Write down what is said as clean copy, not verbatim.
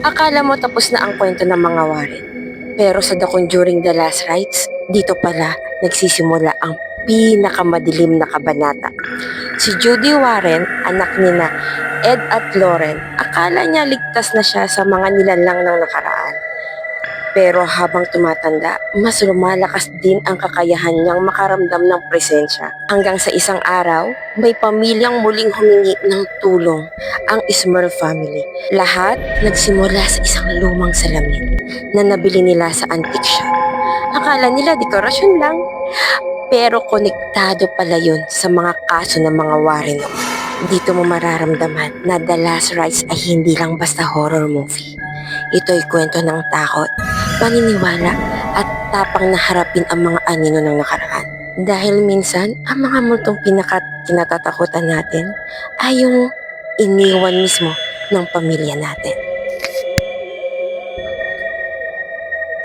Akala mo tapos na ang kwento ng mga Warren. Pero sa The Conjuring The Last Rites, dito pala nagsisimula ang pinakamadilim na kabanata. Si Judy Warren, anak ni na Ed at Lauren, akala niya ligtas na siya sa mga nilalang ng nakaraan. Pero habang tumatanda, mas lumalakas din ang kakayahan niyang makaramdam ng presensya. Hanggang sa isang araw, may pamilyang muling humingi ng tulong, ang Smurf family. Lahat nagsimula sa isang lumang salamin na nabili nila sa antique shop. Akala nila dekorasyon lang, pero konektado pala yun sa mga kaso ng mga Warren noon. Dito mo mararamdaman na The Last Rites ay hindi lang basta horror movie. Ito'y kwento ng takot, paniniwala at tapang na harapin ang mga anino ng nakaraan. Dahil minsan, ang mga multong kinatatakutan natin ay yung iniwan mismo ng pamilya natin.